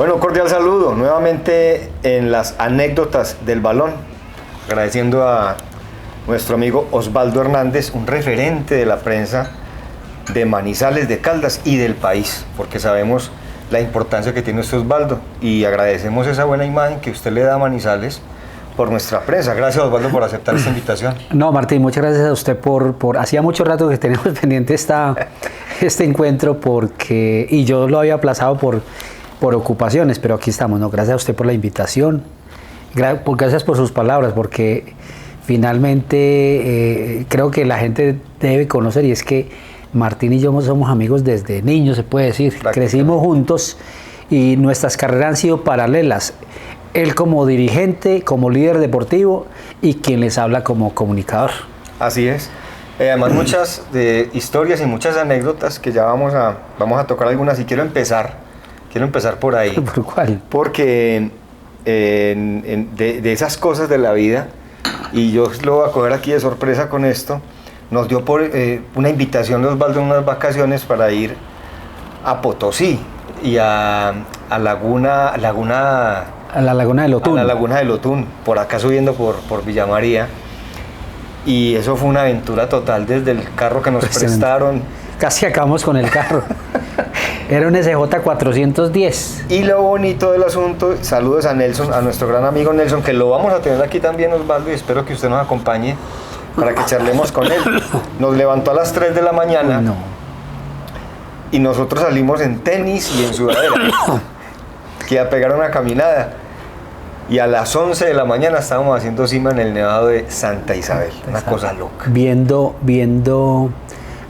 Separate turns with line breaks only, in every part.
Bueno, un cordial saludo nuevamente en las anécdotas del balón, agradeciendo a nuestro amigo Osvaldo Hernández, un referente de la prensa de Manizales, de Caldas y del país, porque sabemos la importancia que tiene usted, Osvaldo, y agradecemos esa buena imagen que usted le da a Manizales por nuestra prensa. Gracias, Osvaldo, por aceptar esta invitación.
No, Martín, muchas gracias a usted por hacía mucho rato que teníamos pendiente este encuentro, y yo lo había aplazado por ocupaciones, pero aquí estamos, ¿no? Gracias a usted por la invitación, gracias por sus palabras, porque finalmente creo que la gente debe conocer, y es que Martín y yo somos amigos desde niños, se puede decir. Crecimos juntos y nuestras carreras han sido paralelas. Él como dirigente, como líder deportivo, y quien les habla como comunicador.
Así es. Además, muchas historias y muchas anécdotas que ya vamos a tocar algunas, y quiero empezar por ahí.
¿Por cuál?
Porque de esas cosas de la vida, y yo lo voy a coger aquí de sorpresa con esto, nos dio por una invitación de Osvaldo en unas vacaciones para ir a Potosí y a la laguna de Lotún. A la laguna de Lotún, por acá subiendo por Villa María. Y eso fue una aventura total, desde el carro que nos prestaron.
Casi acabamos con el carro. Era un SJ 410.
Y lo bonito del asunto, saludos a Nelson, a nuestro gran amigo Nelson, que lo vamos a tener aquí también, Osvaldo, y espero que usted nos acompañe para que charlemos con él. Nos levantó a las 3 de la mañana.
No.
Y nosotros salimos en tenis y en sudadera, que a pegar una caminada. Y a las 11 de la mañana estábamos haciendo cima en el Nevado de Santa Isabel. Una cosa loca.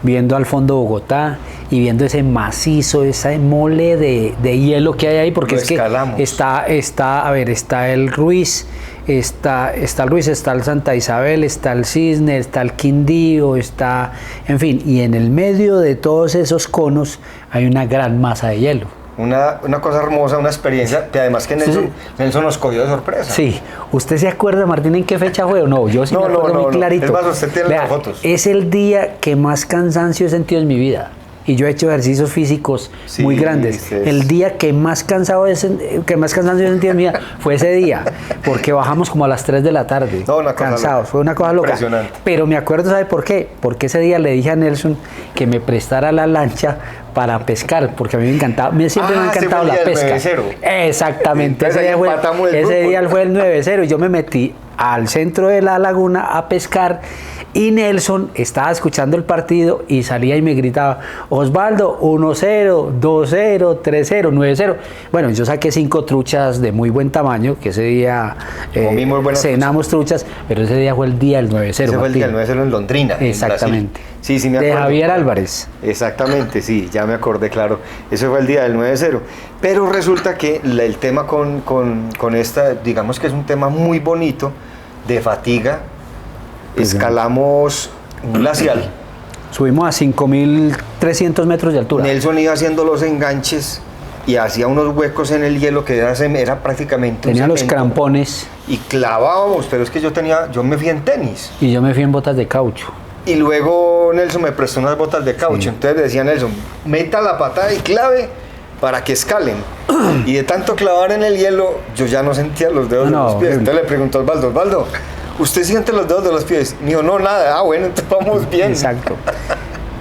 Viendo al fondo Bogotá y viendo ese macizo, esa mole de hielo que hay ahí, porque
lo
es
escalamos.
Que está el Ruiz, está el Santa Isabel, está el Cisne, está el Quindío, en fin, y en el medio de todos esos conos hay una gran masa de hielo.
Una cosa hermosa, una experiencia, que además que Nelson nos cogió de sorpresa.
Sí. ¿Usted se acuerda, Martín, en qué fecha fue o no? Yo sí me acuerdo muy clarito.
Es más, usted tiene las fotos.
Es el día que más cansancio he sentido en mi vida. Y yo he hecho ejercicios físicos muy grandes. El día que más cansancio he sentido en mi vida fue ese día, porque bajamos como a las 3 de la tarde, cansados. Fue una cosa loca. Pero me acuerdo, ¿sabe por qué? Porque ese día le dije a Nelson que me prestara la lancha para pescar, porque a mí me encantaba, siempre me ha encantado la pesca. Exactamente, ese día fue el 9-0 y yo me metí al centro de la laguna a pescar, y Nelson estaba escuchando el partido y salía y me gritaba: Osvaldo, 1-0, 2-0, 3-0, 9-0. Bueno, yo saqué 5 truchas de muy buen tamaño, que ese día cenamos truchas, pero ese día fue el día del 9-0. Ese
fue el día del 9-0 en Londrina.
Exactamente.
Sí, me acuerdo.
De Javier Álvarez.
Exactamente, sí, ya me acordé, claro. Ese fue el día del 9-0. Pero resulta que el tema con esta, digamos que es un tema muy bonito, de fatiga. Escalamos un glacial.
Subimos a 5.300 metros de altura.
Nelson iba haciendo los enganches y hacía unos huecos en el hielo que era prácticamente
tenía los crampones.
Y clavábamos, pero es que yo me fui en tenis.
Y yo me fui en botas de caucho.
Y luego Nelson me prestó unas botas de caucho. Sí. Entonces le decía a Nelson: meta la patada y clave para que escalen. Y de tanto clavar en el hielo, yo ya no sentía los dedos de los pies. Entonces le preguntó a Osvaldo, ¿usted siente los dedos de los pies? Me dijo: no, nada. Bueno, entonces vamos bien.
Exacto.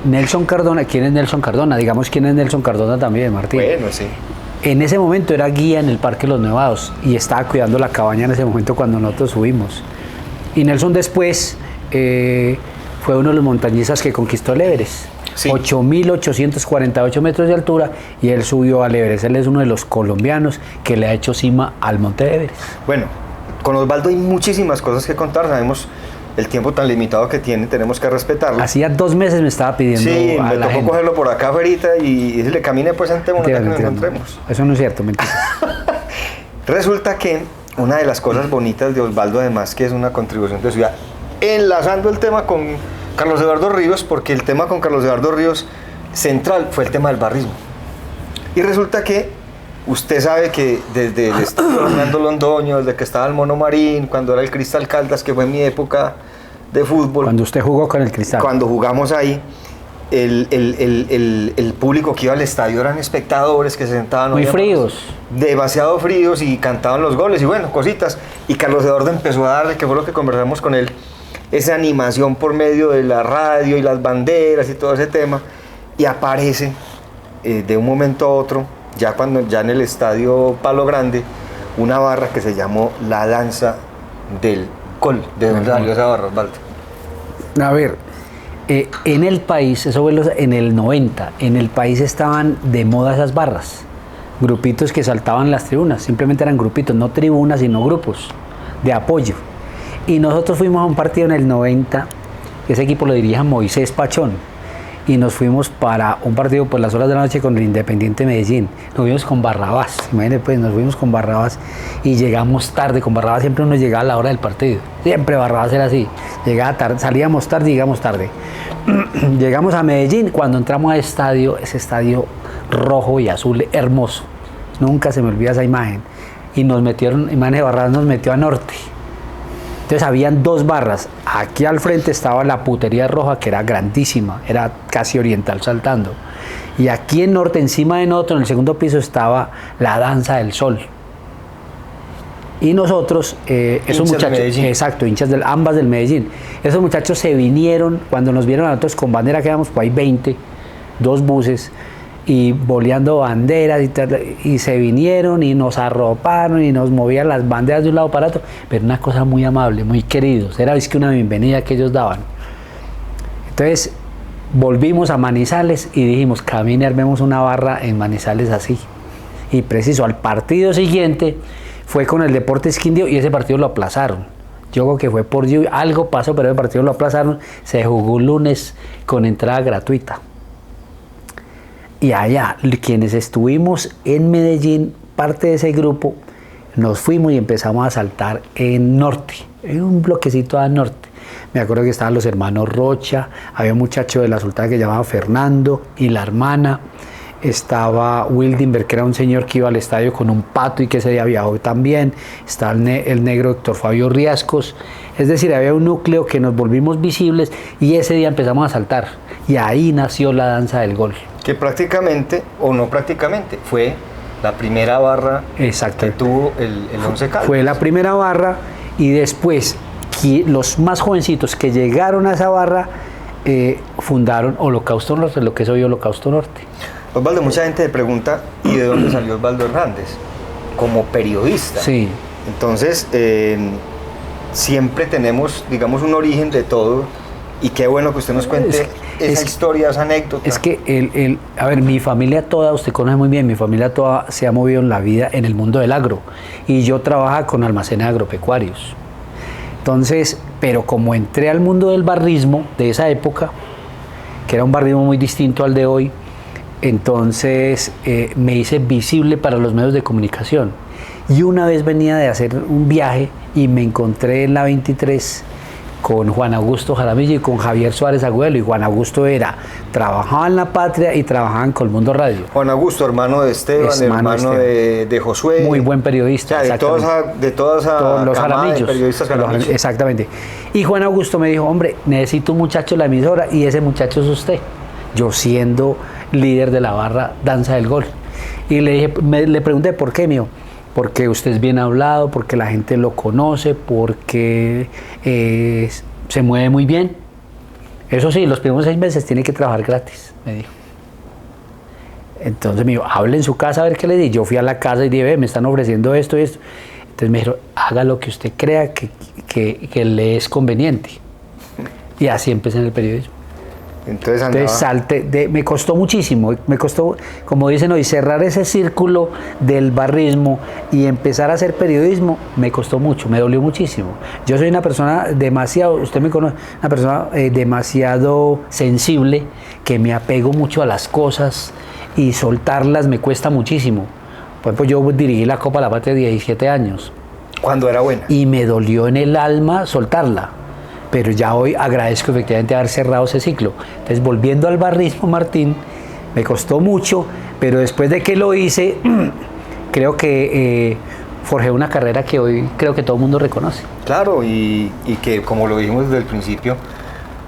Nelson Cardona, ¿quién es Nelson Cardona? Digamos, ¿quién es Nelson Cardona también, Martín?
Bueno, sí.
En ese momento era guía en el Parque Los Nevados y estaba cuidando la cabaña en ese momento cuando nosotros subimos. Y Nelson después fue uno de los montañistas que conquistó el Everest. Sí. 8.848 metros de altura, y él subió al Everest. Él es uno de los colombianos que le ha hecho cima al Monte Everest.
Bueno, con Osvaldo hay muchísimas cosas que contar. Sabemos el tiempo tan limitado que tiene, tenemos que respetarlo.
Hacía 2 meses me estaba pidiendo.
Sí, me tocó cogerlo por acá afuera y decirle: camine pues ante una que nos encontremos.
Eso no es cierto, mentira.
Resulta que una de las cosas bonitas de Osvaldo, además, que es una contribución de ciudad, enlazando el tema con Carlos Eduardo Ríos, porque el tema con Carlos Eduardo Ríos central fue el tema del barrismo. Y resulta que usted sabe que desde el estadio Fernando Londoño, desde que estaba el Mono Marín, cuando era el Cristal Caldas, que fue mi época de fútbol.
Cuando usted jugó con el Cristal.
Cuando jugamos ahí, el público que iba al estadio eran espectadores que se sentaban
muy fríos,
demasiado fríos, y cantaban los goles y bueno, cositas. Y Carlos Eduardo empezó a darle, que fue lo que conversamos con él, esa animación por medio de la radio y las banderas y todo ese tema, y aparece de un momento a otro, ya en el estadio Palo Grande, una barra que se llamó la danza del gol. ¿De dónde salió esa barra, Osvaldo?
A ver, en el país, eso fue en el 90, en el país estaban de moda esas barras, grupitos que saltaban las tribunas, simplemente eran grupitos, no tribunas, sino grupos de apoyo. Y nosotros fuimos a un partido en el 90, ese equipo lo dirigía Moisés Pachón, y nos fuimos para un partido por las horas de la noche con el Independiente Medellín. Nos fuimos con Barrabás, imagínense pues, nos fuimos con Barrabás y llegamos tarde. Con Barrabás siempre uno llegaba a la hora del partido, siempre Barrabás era así, llegaba tarde, salíamos tarde y llegamos tarde. Llegamos a Medellín, cuando entramos al estadio, ese estadio rojo y azul hermoso, nunca se me olvida esa imagen, y nos metieron, imagen de Barrabás nos metió a Norte. Entonces habían dos barras, aquí al frente estaba la Putería Roja, que era grandísima, era casi Oriental saltando, y aquí en Norte, encima de nosotros, en el segundo piso, estaba la Danza del Sol. Y nosotros, esos muchachos, exacto, ambas del Medellín, esos muchachos se vinieron, cuando nos vieron a nosotros con bandera, que éramos por ahí 20, 2 buses, y boleando banderas y se vinieron y nos arroparon y nos movían las banderas de un lado para otro, pero una cosa muy amable, muy queridos, era que una bienvenida que ellos daban. Entonces volvimos a Manizales y dijimos, camine, armemos una barra en Manizales así. Y preciso, al partido siguiente fue con el Deportes Quindío y ese partido lo aplazaron. Yo creo que fue por lluvia, algo pasó, pero el partido lo aplazaron, se jugó un lunes con entrada gratuita. Y allá, quienes estuvimos en Medellín, parte de ese grupo, nos fuimos y empezamos a saltar en Norte, en un bloquecito a Norte. Me acuerdo que estaban los hermanos Rocha, había un muchacho de la Sultana que se llamaba Fernando, y la hermana, estaba Wildinberg, que era un señor que iba al estadio con un pato y que ese día viajó también, estaba el negro Héctor Fabio Riascos, es decir, había un núcleo que nos volvimos visibles y ese día empezamos a saltar, y ahí nació la danza del gol.
Que prácticamente, o no prácticamente, fue la primera barra que tuvo el Once Caldas.
Fue la primera barra, y después los más jovencitos que llegaron a esa barra fundaron Holocausto Norte, lo que es hoy Holocausto Norte.
Osvaldo, mucha gente te pregunta, ¿y de dónde salió Osvaldo Hernández? Como periodista.
Sí.
Entonces, siempre tenemos, digamos, un origen de todo, y qué bueno que usted nos cuente esa historia, esa anécdota.
Es que, a ver, mi familia toda, usted conoce muy bien, mi familia toda se ha movido en la vida en el mundo del agro, y yo trabajo con almacenes agropecuarios. Entonces, pero como entré al mundo del barrismo de esa época, que era un barrismo muy distinto al de hoy, entonces me hice visible para los medios de comunicación. Y una vez venía de hacer un viaje y me encontré en la 23 con Juan Augusto Jaramillo y con Javier Suárez Agüelo, y Juan Augusto trabajaba en La Patria y trabajaba en Colmundo Radio.
Juan Augusto, hermano de Esteban, hermano de Josué.
Muy buen periodista.
O sea, de todos los
Jaramillos.
Periodistas Jaramillos.
Exactamente. Y Juan Augusto me dijo, hombre, necesito un muchacho en la emisora, y ese muchacho es usted. Yo siendo líder de la barra Danza del Gol. Y le pregunté, ¿por qué, mío? Porque usted es bien hablado, porque la gente lo conoce, porque se mueve muy bien. Eso sí, los primeros 6 meses tiene que trabajar gratis, me dijo. Entonces me dijo, hable en su casa a ver qué le di. Yo fui a la casa y dije, me están ofreciendo esto y esto. Entonces me dijeron, haga lo que usted crea que le es conveniente. Y así empecé en el periodismo. Entonces salté, me costó muchísimo, me costó, como dicen hoy, cerrar ese círculo del barrismo y empezar a hacer periodismo, me costó mucho, me dolió muchísimo. Yo soy una persona demasiado, usted me conoce, una persona demasiado sensible, que me apego mucho a las cosas y soltarlas me cuesta muchísimo. Por ejemplo, yo dirigí la Copa de la Patria 17 años.
Cuando era buena.
Y me dolió en el alma soltarla. Pero ya hoy agradezco efectivamente haber cerrado ese ciclo. Entonces, volviendo al barrismo, Martín, me costó mucho, pero después de que lo hice, creo que forjé una carrera que hoy creo que todo el mundo reconoce.
Claro, y que como lo dijimos desde el principio,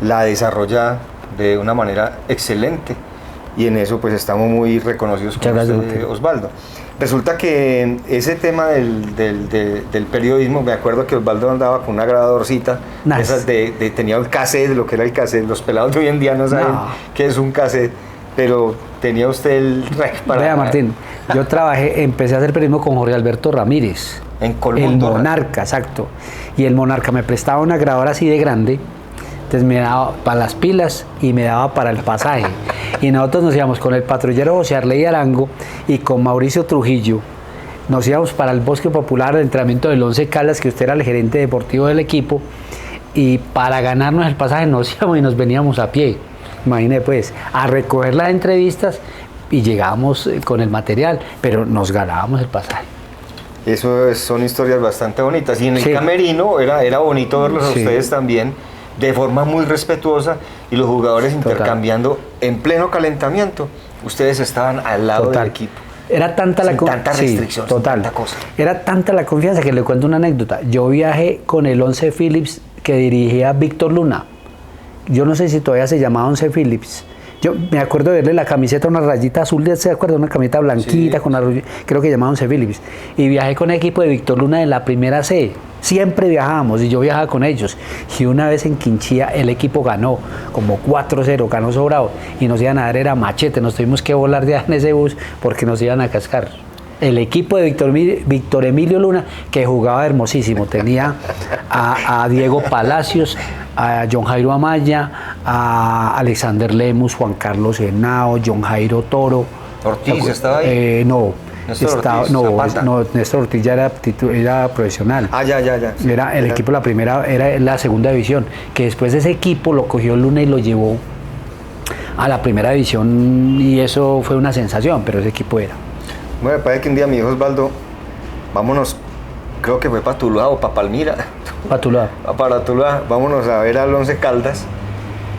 la desarrolla de una manera excelente. Y en eso pues estamos muy reconocidos con usted, Osvaldo. Resulta que ese tema del periodismo, me acuerdo que Osvaldo andaba con una grabadorcita, esas tenía el cassette, lo que era el cassette, los pelados de hoy en día no saben qué es un cassette, pero tenía usted el rec para...
Vea, Martín, yo empecé a hacer periodismo con Jorge Alberto Ramírez.
En Colmón.
El Monarca, exacto. Y el Monarca me prestaba una grabadora así de grande, entonces me daba para las pilas y me daba para el pasaje. Y nosotros nos íbamos con el patrullero José Arley Arango y con Mauricio Trujillo. Nos íbamos para el Bosque Popular, el entrenamiento del Once Caldas, que usted era el gerente deportivo del equipo. Y para ganarnos el pasaje nos íbamos y nos veníamos a pie. Imagínese pues, a recoger las entrevistas y llegábamos con el material, pero nos ganábamos el pasaje.
Eso son historias bastante bonitas. Y en el camerino era bonito verlos a ustedes también, de forma muy respetuosa, y los jugadores intercambiando en pleno calentamiento. Ustedes estaban al lado del equipo.
Era tanta la confianza.
Tanta restricción, tanta cosa.
Era tanta la confianza que le cuento una anécdota. Yo viajé con el Once Phillips que dirigía Víctor Luna. Yo no sé si todavía se llamaba Once Phillips. Yo me acuerdo de verle la camiseta, una rayita azul, ¿se acuerda? Una camiseta blanquita, con creo que llamaba Once Phillips. Y viajé con el equipo de Víctor Luna de la primera C. Siempre viajábamos y yo viajaba con ellos. Y una vez en Quinchía el equipo ganó como 4-0, ganó sobrado. Y nos iban a dar era machete, nos tuvimos que volar de en ese bus porque nos iban a cascar. El equipo de Víctor Emilio Luna, que jugaba hermosísimo, tenía a Diego Palacios, a John Jairo Amaya, a Alexander Lemus, Juan Carlos Henao, John Jairo Toro.
¿Ortiz estaba ahí?
No.
No,
Néstor Ortiz ya era profesional.
Ya.
Era el equipo, era la segunda división, que después ese equipo lo cogió Luna y lo llevó a la primera división, y eso fue una sensación, pero ese equipo era.
Bueno, me parece que un día mi hijo Osvaldo, vámonos, creo que fue para Tuluá o para Palmira. Para Tuluá, vámonos a ver al Once Caldas.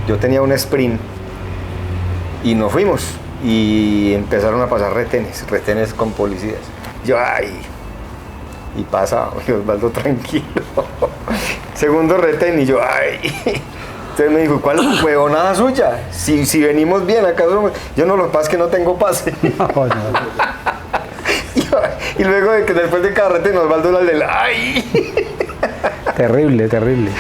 Yo tenía un sprint y nos fuimos y empezaron a pasar retenes con policías. Yo, y pasa, y Osvaldo tranquilo. Segundo retén y yo, Entonces me dijo, ¿cuál es huevonada suya? Si venimos bien, ¿acaso? Yo no, lo que pasa es que no tengo pase. No. Y luego de que después de cada retén Osvaldo era el del
Terrible.